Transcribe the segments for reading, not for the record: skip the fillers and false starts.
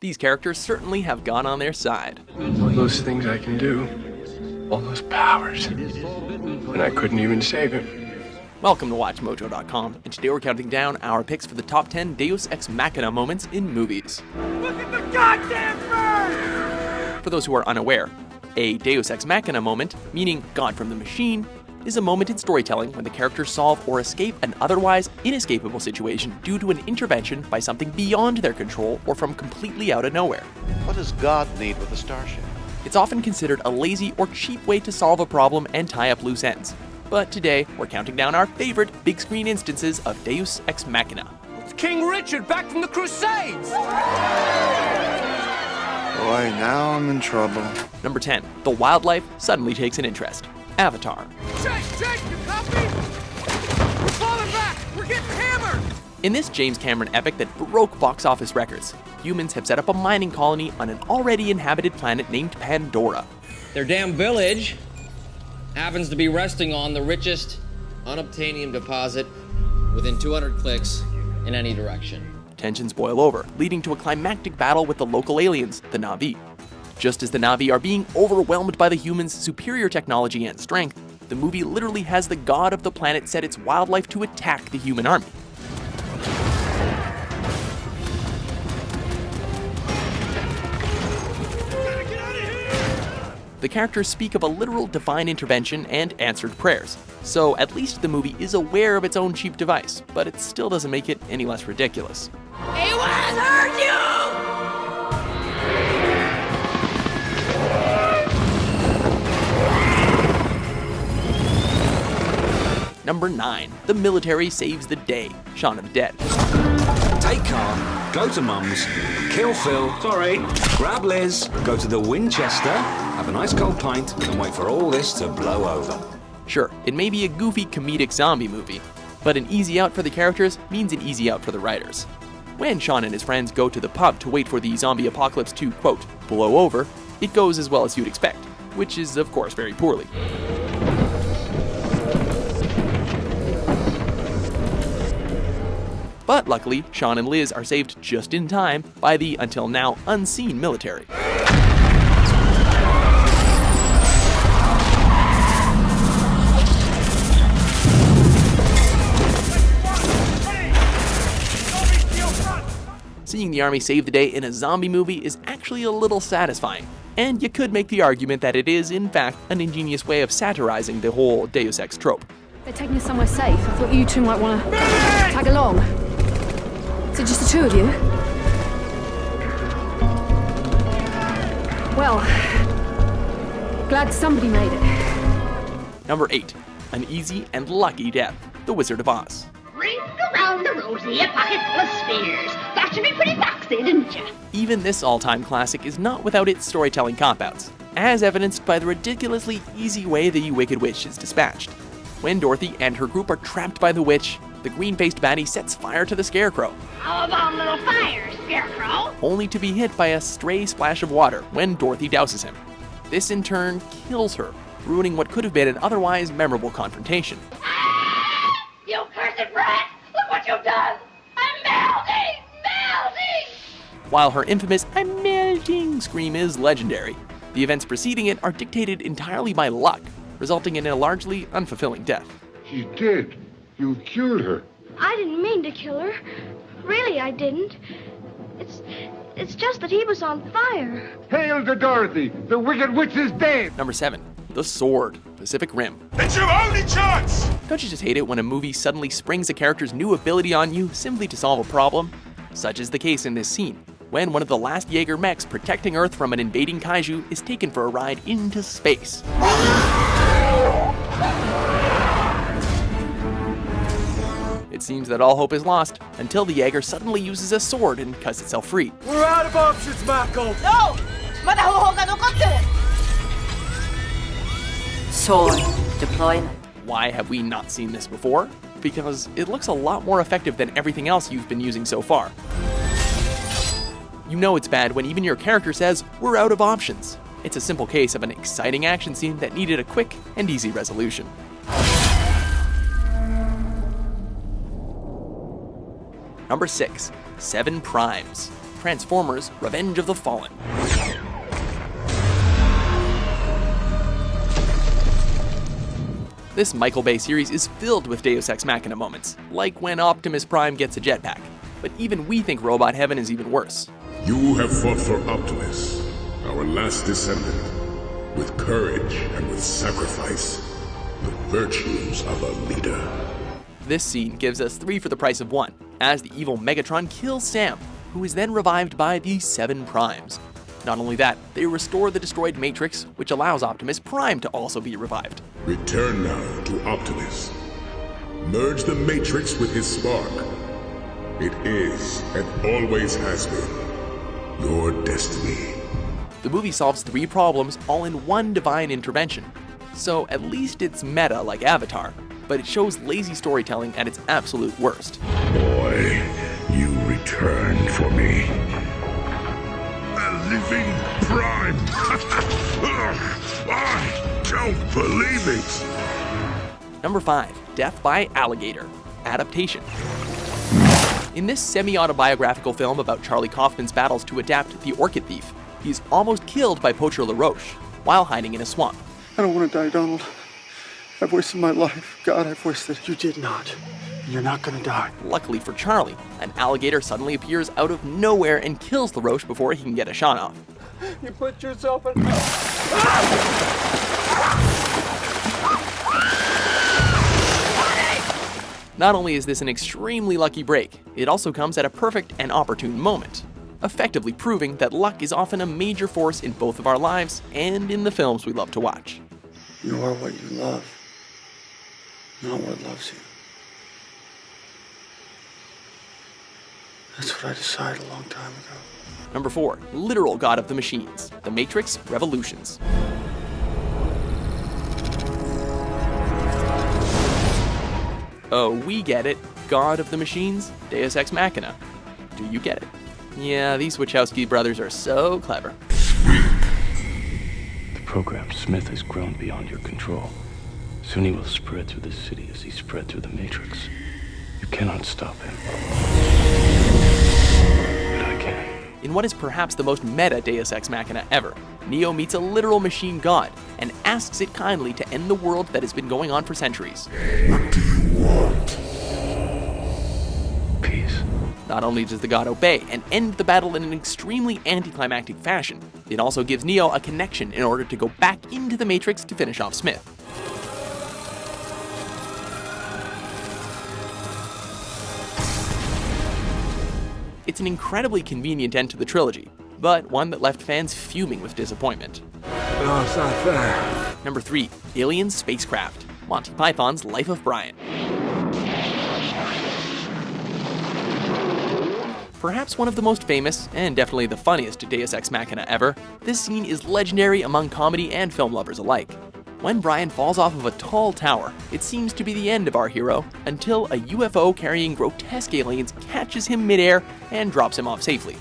These characters certainly have God on their side. All those things I can do, all those powers, and I couldn't even save him. Welcome to WatchMojo.com, and today we're counting down our picks for the top 10 Deus Ex Machina moments in movies. Look at the goddamn bird! For those who are unaware, a Deus Ex Machina moment, meaning God from the Machine, is a moment in storytelling when the characters solve or escape an otherwise inescapable situation due to an intervention by something beyond their control or from completely out of nowhere. What does God need with a starship? It's often considered a lazy or cheap way to solve a problem and tie up loose ends. But today, we're counting down our favorite big screen instances of Deus Ex Machina. It's King Richard back from the Crusades! Boy, now I'm in trouble. Number 10. The wildlife suddenly takes an interest. Avatar. Jake, you copy? We're falling back! We're getting hammered! In this James Cameron epic that broke box office records, humans have set up a mining colony on an already inhabited planet named Pandora. Their damn village happens to be resting on the richest unobtainium deposit within 200 clicks in any direction. Tensions boil over, leading to a climactic battle with the local aliens, the Na'vi. Just as the Na'vi are being overwhelmed by the humans' superior technology and strength, the movie literally has the god of the planet set its wildlife to attack the human army. The characters speak of a literal divine intervention and answered prayers, so at least the movie is aware of its own cheap device, but it still doesn't make it any less ridiculous. He was hurt you! Number 9. The military saves the day. Shaun of the Dead. Take Carl, go to Mum's, kill Phil, grab Liz, go to the Winchester, have a nice cold pint, and wait for all this to blow over. Sure, it may be a goofy comedic zombie movie, but an easy out for the characters means an easy out for the writers. When Shaun and his friends go to the pub to wait for the zombie apocalypse to, quote, blow over, it goes as well as you'd expect, which is, of course, very poorly. But luckily, Shaun and Liz are saved just in time by the, until now, unseen military. Seeing the army save the day in a zombie movie is actually a little satisfying, and you could make the argument that it is, in fact, an ingenious way of satirizing the whole Deus Ex trope. They're taking us somewhere safe. I thought you two might want to tag along. Is it just the two of you? Well, glad somebody made it. Number 8. An easy and lucky death. The Wizard of Oz. Ring around the rosy, a pocket full of spears. Thought you'd be pretty foxy, didn't you? Even this all-time classic is not without its storytelling cop-outs, as evidenced by the ridiculously easy way the Wicked Witch is dispatched. When Dorothy and her group are trapped by the witch, the green-faced baddie sets fire to the Scarecrow. How about a little fire, Scarecrow? Only to be hit by a stray splash of water when Dorothy douses him. This in turn kills her, ruining what could have been an otherwise memorable confrontation. Ah! You cursed brat! Look what you've done! I'm melting! Melting! While her infamous "I'm melting" scream is legendary, the events preceding it are dictated entirely by luck, resulting in a largely unfulfilling death. She's dead. You killed her. I didn't mean to kill her. Really, I didn't. It's just that he was on fire. Hail to Dorothy! The Wicked Witch is dead! Number 7. The Sword. Pacific Rim. It's your only chance! Don't you just hate it when a movie suddenly springs a character's new ability on you simply to solve a problem? Such is the case in this scene, when one of the last Jaeger mechs protecting Earth from an invading kaiju is taken for a ride into space. It seems that all hope is lost, until the Jaeger suddenly uses a sword and cuts itself free. We're out of options, Mako! No! まだ方法が残ってる! Sword deployment. Why have we not seen this before? Because it looks a lot more effective than everything else you've been using so far. You know it's bad when even your character says, "We're out of options." It's a simple case of an exciting action scene that needed a quick and easy resolution. Number 6. 7 Primes. Transformers: Revenge of the Fallen. This Michael Bay series is filled with Deus Ex Machina moments, like when Optimus Prime gets a jetpack. But even we think Robot Heaven is even worse. You have fought for Optimus, our last descendant, with courage and with sacrifice, the virtues of a leader. This scene gives us 3 for the price of 1, as the evil Megatron kills Sam, who is then revived by the 7 Primes. Not only that, they restore the destroyed Matrix, which allows Optimus Prime to also be revived. Return now to Optimus. Merge the Matrix with his spark. It is, and always has been, your destiny. The movie solves 3 problems all in one divine intervention. So at least it's meta like Avatar, but it shows lazy storytelling at its absolute worst. Boy, you returned for me. A living prime! I don't believe it! Number 5, Death by Alligator, Adaptation. In this semi-autobiographical film about Charlie Kaufman's battles to adapt The Orchid Thief, he's almost killed by Poacher LaRoche while hiding in a swamp. I don't want to die, Donald. I've wasted my life. God, I've wasted it. You did not. You're not gonna die. Luckily for Charlie, an alligator suddenly appears out of nowhere and kills LaRoche before he can get a shot off. You put yourself in... Not only is this an extremely lucky break, it also comes at a perfect and opportune moment, effectively proving that luck is often a major force in both of our lives and in the films we love to watch. You are what you love, not what loves you. That's what I decided a long time ago. Number 4, literal God of the Machines, The Matrix Revolutions. Oh, we get it. God of the Machines, Deus Ex Machina. Do you get it? Yeah, these Wachowski brothers are so clever. The programmed Smith has grown beyond your control. Soon he will spread through the city as he spread through the Matrix. You cannot stop him. But I can. In what is perhaps the most meta Deus Ex Machina ever, Neo meets a literal machine god and asks it kindly to end the world that has been going on for centuries. What do you want? Peace. Not only does the god obey and end the battle in an extremely anticlimactic fashion, it also gives Neo a connection in order to go back into the Matrix to finish off Smith. It's an incredibly convenient end to the trilogy, but one that left fans fuming with disappointment. No, it's not fair. Number 3, Alien Spacecraft, Monty Python's Life of Brian. Perhaps one of the most famous, and definitely the funniest Deus Ex Machina ever, this scene is legendary among comedy and film lovers alike. When Brian falls off of a tall tower, it seems to be the end of our hero, until a UFO carrying grotesque aliens catches him midair and drops him off safely.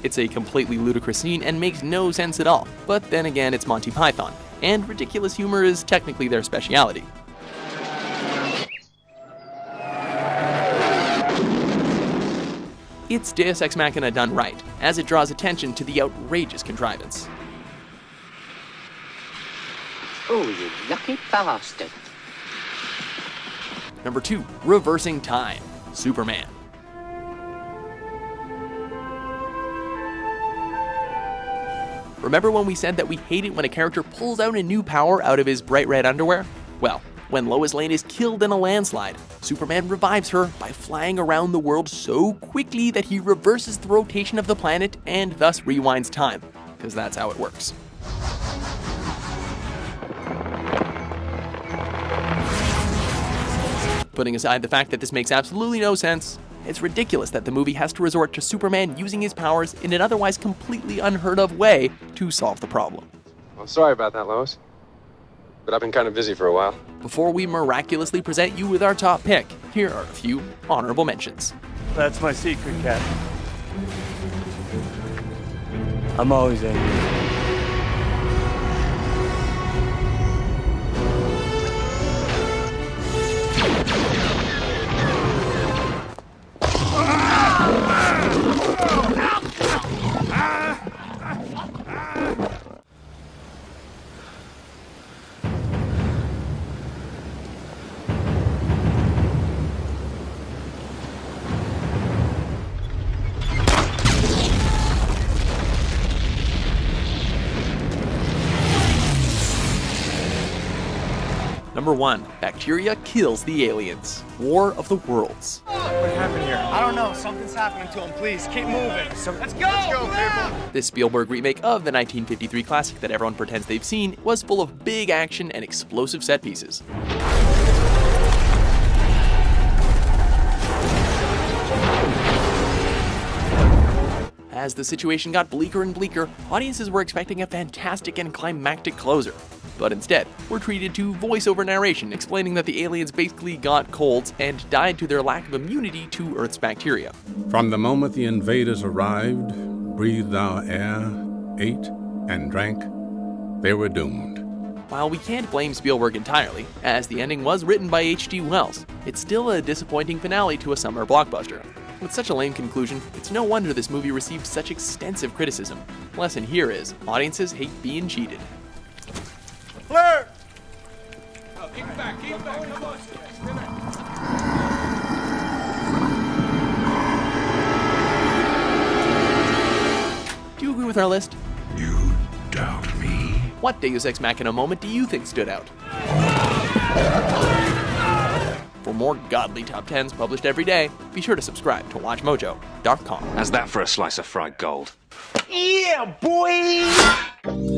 It's a completely ludicrous scene and makes no sense at all, but then again it's Monty Python, and ridiculous humor is technically their speciality. It's Deus Ex Machina done right, as it draws attention to the outrageous contrivance. Oh, you lucky bastard. Number 2, Reversing Time, Superman. Remember when we said that we hate it when a character pulls out a new power out of his bright red underwear? Well, when Lois Lane is killed in a landslide, Superman revives her by flying around the world so quickly that he reverses the rotation of the planet and thus rewinds time, because that's how it works. Putting aside the fact that this makes absolutely no sense, it's ridiculous that the movie has to resort to Superman using his powers in an otherwise completely unheard of way to solve the problem. Well, sorry about that, Lois. But I've been kind of busy for a while. Before we miraculously present you with our top pick, here are a few honorable mentions. That's my secret, Cat. I'm always angry. Number 1. Bacteria kills the aliens. War of the Worlds. What happened here? I don't know. Something's happening to him. Please, keep moving. So let's go! Let's go, people! This Spielberg remake of the 1953 classic that everyone pretends they've seen was full of big action and explosive set pieces. As the situation got bleaker and bleaker, audiences were expecting a fantastic and climactic closer. But instead, we're treated to voiceover narration explaining that the aliens basically got colds and died to their lack of immunity to Earth's bacteria. From the moment the invaders arrived, breathed our air, ate, and drank, they were doomed. While we can't blame Spielberg entirely, as the ending was written by H.G. Wells, it's still a disappointing finale to a summer blockbuster. With such a lame conclusion, it's no wonder this movie received such extensive criticism. Lesson here is, audiences hate being cheated. Flirt! Oh, keep back, come on. Do you agree with our list? You doubt me? What Deus Ex Machina moment do you think stood out? For more godly top 10s published every day, be sure to subscribe to WatchMojo.com. How's that for a slice of fried gold? Yeah, boy!